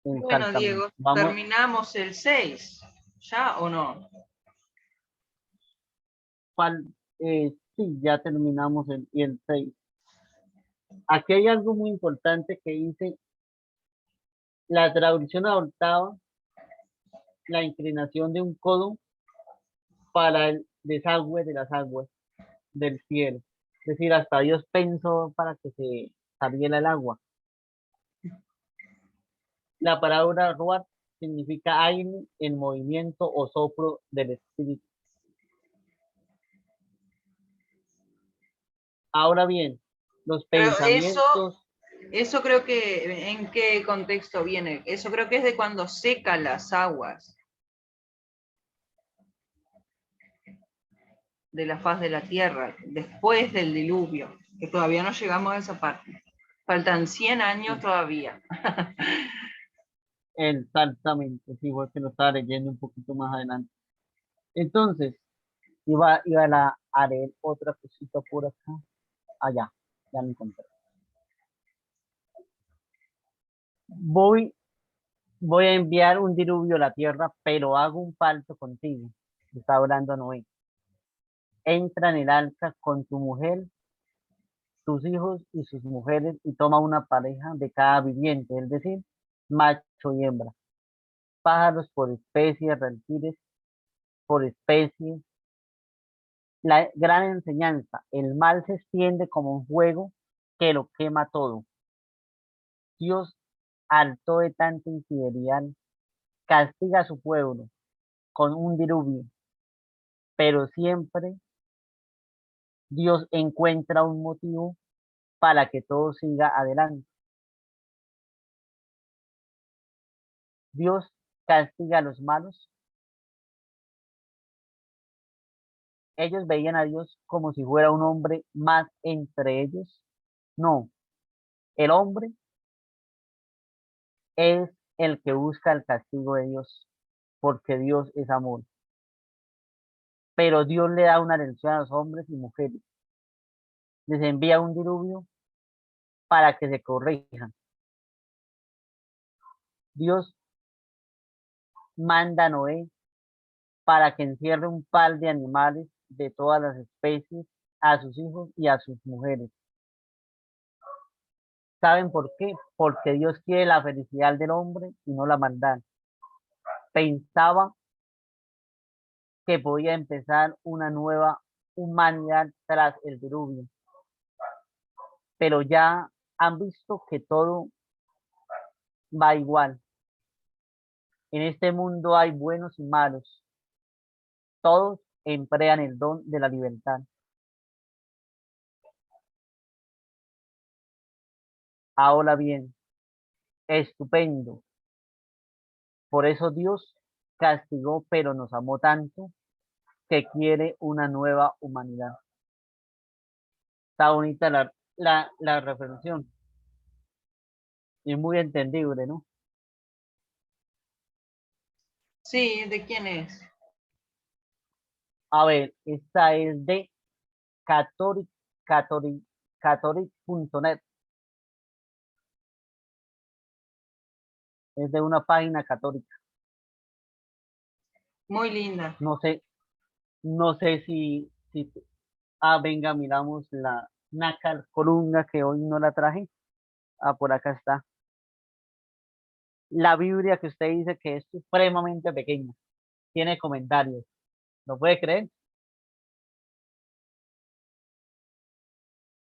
Bueno, Exactamente. Diego, Vamos, terminamos el 6, ¿ya o no? sí, ya terminamos el 6. Aquí hay algo muy importante que dice, la traducción adoptaba la inclinación de un codo para el desagüe de las aguas del cielo. Es decir, hasta Dios pensó para que se saliera el agua. La palabra ruach significa aire en movimiento o soplo del espíritu. Ahora bien, los Pero pensamientos, eso creo que, ¿en qué contexto viene? Eso creo que es de cuando secan las aguas de la faz de la tierra, después del diluvio, que todavía no llegamos a esa parte. Faltan 100 años todavía. exactamente, sí, fue que lo estaba leyendo un poquito más adelante. Entonces, a leer otra cosita por acá. Allá, ya me encontré. Voy, voy a enviar un diluvio a la tierra, pero hago un pacto contigo. Está hablando a Noé. Entra en el arca con tu mujer, tus hijos y sus mujeres y toma una pareja de cada viviente, es decir, macho y hembra. Pájaros por especies, reptiles por especies. La gran enseñanza, el mal se extiende como un fuego que lo quema todo. Dios, harto de tanta infidelidad, castiga a su pueblo con un diluvio, pero siempre Dios encuentra un motivo para que todo siga adelante. Dios castiga a los malos. Ellos veían a Dios como si fuera un hombre más entre ellos. No, el hombre es el que busca el castigo de Dios, porque Dios es amor. Pero Dios le da una lección a los hombres y mujeres. Les envía un diluvio para que se corrijan. Dios manda a Noé para que encierre un par de animales de todas las especies a sus hijos y a sus mujeres. ¿Saben por qué? Porque Dios quiere la felicidad del hombre y no la maldad. Pensaba que podía empezar una nueva humanidad tras el diluvio, pero ya han visto que todo va igual. En este mundo hay buenos y malos. Todos emplean el don de la libertad. Ahora bien, estupendo. Por eso Dios castigó, pero nos amó tanto que quiere una nueva humanidad. Está bonita la reflexión y muy entendible, ¿no? Sí, ¿de quién es? A ver, esta es de catholic, catholic, catholic.net. Es de una página católica. Muy linda. No sé, no sé si, venga, miramos la nácar columna que hoy no la traje. Ah, por acá está. La Biblia que usted dice que es supremamente pequeña. Tiene comentarios. ¿Lo puede creer?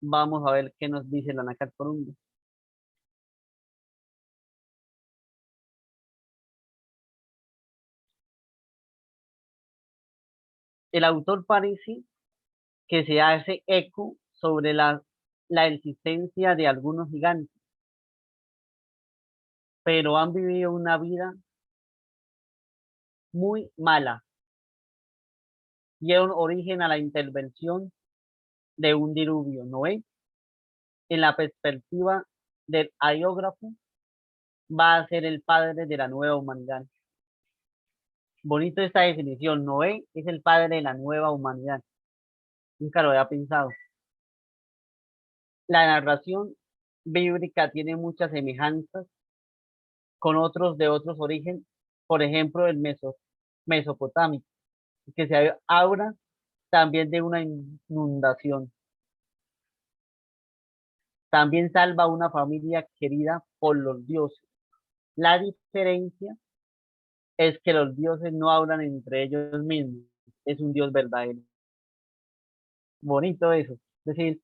Vamos a ver qué nos dice la nácar columna. El autor parece que se hace eco sobre la existencia de algunos gigantes, pero han vivido una vida muy mala. Dieron origen a la intervención de un diluvio. Noé, en la perspectiva del aeógrafo, va a ser el padre de la nueva humanidad. Bonito esta definición. Noé es el padre de la nueva humanidad. Nunca lo había pensado. La narración bíblica tiene muchas semejanzas con otros de otros orígenes, por ejemplo, el mesopotámico, que se habla también de una inundación. También salva a una familia querida por los dioses. La diferencia es que los dioses no hablan entre ellos mismos, es un Dios verdadero. Bonito eso. Es decir,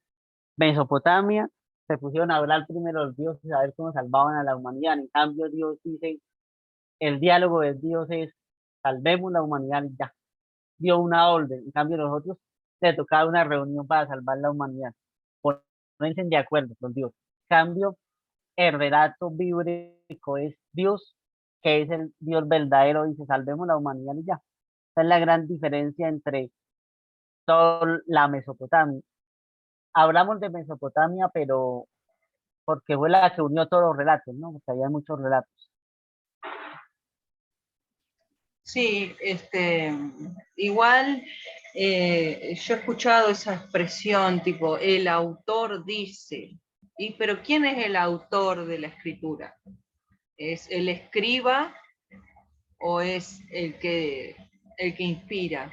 Mesopotamia se pusieron a hablar primero los dioses a ver cómo salvaban a la humanidad. En cambio, Dios dice, el diálogo de Dios es salvemos la humanidad y ya. Dio una orden. En cambio, los otros le tocaba una reunión para salvar la humanidad. Ponerse de acuerdo con Dios. En cambio, el relato bíblico es Dios, que es el Dios verdadero, dice salvemos la humanidad y ya. Esa es la gran diferencia entre toda la Mesopotamia. Hablamos de Mesopotamia, pero porque fue la que unió todos los relatos, ¿no? Porque había muchos relatos. Sí, igual yo he escuchado esa expresión tipo, el autor dice, pero ¿quién es el autor de la escritura? ¿Es el escriba o es el que inspira?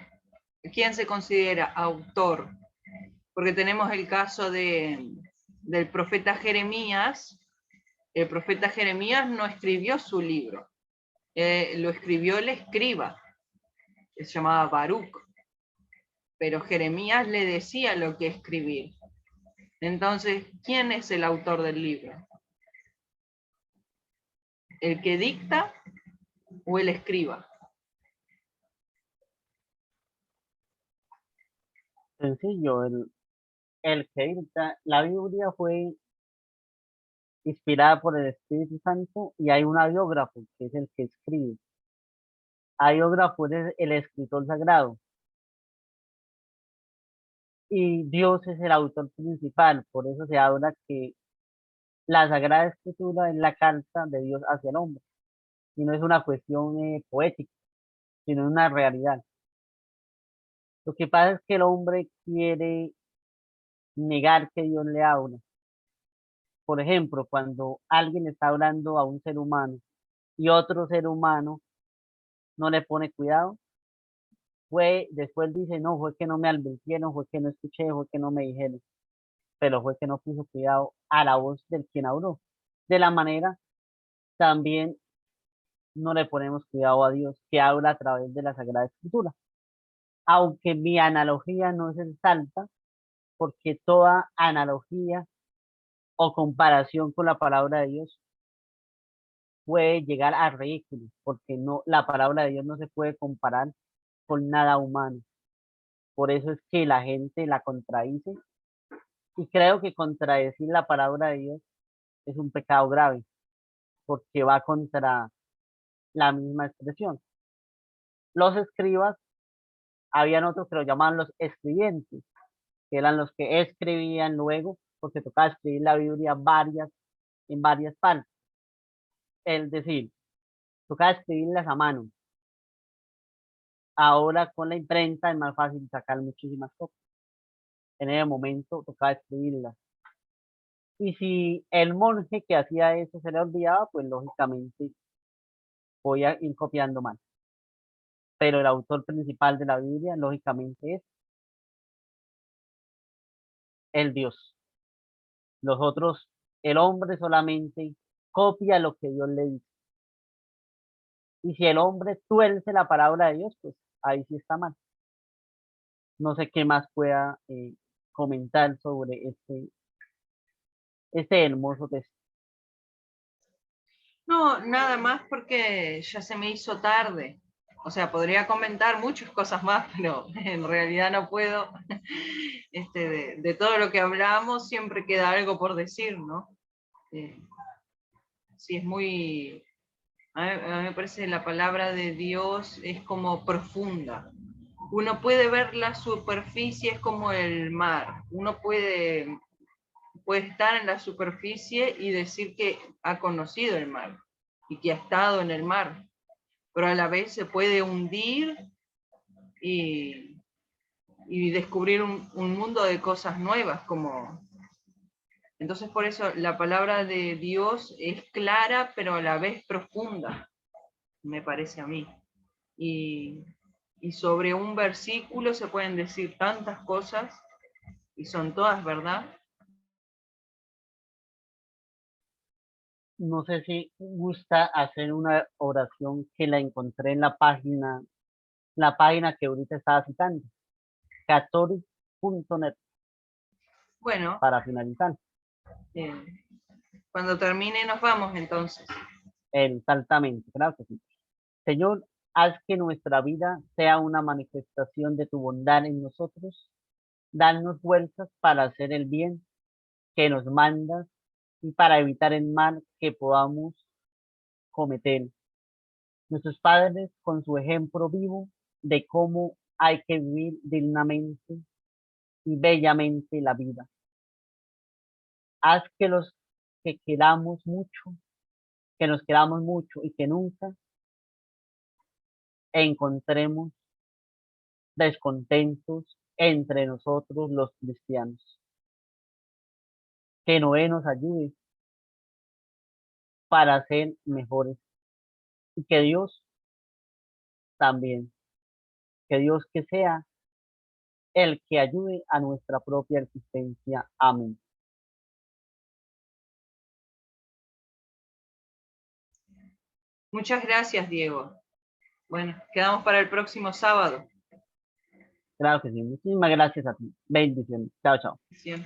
¿Quién se considera autor? Porque tenemos el caso del profeta Jeremías. El profeta Jeremías no escribió su libro, lo escribió el escriba, que se llamaba Baruch, pero Jeremías le decía lo que escribir. Entonces, ¿quién es el autor del libro? ¿El que dicta o el escriba? Sencillo, el que dicta. La Biblia fue inspirada por el Espíritu Santo y hay un biógrafo que es el que escribe. Biógrafo es el escritor sagrado y Dios es el autor principal. Por eso se habla que la Sagrada Escritura es la carta de Dios hacia el hombre y no es una cuestión poética, sino una realidad. Lo que pasa es que el hombre quiere negar que Dios le habla. Por ejemplo, cuando alguien está hablando a un ser humano y otro ser humano no le pone cuidado, después dice, no, fue que no me advirtieron, fue que no escuché, fue que no me dijeron, pero fue que no puso cuidado a la voz del quien habló. De la manera, también no le ponemos cuidado a Dios que habla a través de la Sagrada Escritura. Aunque mi analogía no es exacta, porque toda analogía o comparación con la palabra de Dios puede llegar a ridículo, porque no, la palabra de Dios no se puede comparar con nada humano. Por eso es que la gente la contradice y creo que contradecir la palabra de Dios es un pecado grave, porque va contra la misma expresión. Los escribas, habían otros que lo llamaban los escribientes, que eran los que escribían luego, porque tocaba escribir la Biblia en varias partes. Es decir, tocaba escribirlas a mano. Ahora con la imprenta es más fácil sacar muchísimas cosas. En ese momento tocaba escribirlas. Y si el monje que hacía eso se le olvidaba, pues lógicamente voy a ir copiando mal. Pero el autor principal de la Biblia, lógicamente, es el Dios. Los otros, el hombre solamente copia lo que Dios le dice. Y si el hombre tuerce la palabra de Dios, pues ahí sí está mal. No sé qué más pueda comentar sobre este hermoso texto. No, nada más porque ya se me hizo tarde. O sea, podría comentar muchas cosas más, pero en realidad no puedo. De todo lo que hablamos siempre queda algo por decir, ¿no? Sí, es muy... a mí me parece que la palabra de Dios es como profunda. Uno puede ver la superficie, es como el mar. Uno puede estar en la superficie y decir que ha conocido el mar y que ha estado en el mar, pero a la vez se puede hundir y, descubrir un mundo de cosas nuevas. Entonces por eso la palabra de Dios es clara, pero a la vez profunda, me parece a mí. Y sobre un versículo se pueden decir tantas cosas y son todas verdad. No sé si gusta hacer una oración que la encontré en la página que ahorita estaba citando, catholic.net, Bueno, para finalizar. cuando termine nos vamos entonces. Exactamente, claro que sí. Señor, haz que nuestra vida sea una manifestación de tu bondad en nosotros. Danos fuerzas para hacer el bien que nos mandas y para evitar el mal que podamos cometer. Nuestros padres, con su ejemplo vivo de cómo hay que vivir dignamente y bellamente la vida. Haz que los que queramos mucho, que nos queramos mucho y que nunca encontremos descontentos entre nosotros los cristianos. Que Noé nos ayude para ser mejores y que Dios también, que Dios que sea el que ayude a nuestra propia existencia. Amén. Muchas gracias, Diego. Bueno, quedamos para el próximo sábado. Claro que sí. Muchísimas gracias a ti. Bendiciones. Chao, chao. Siempre.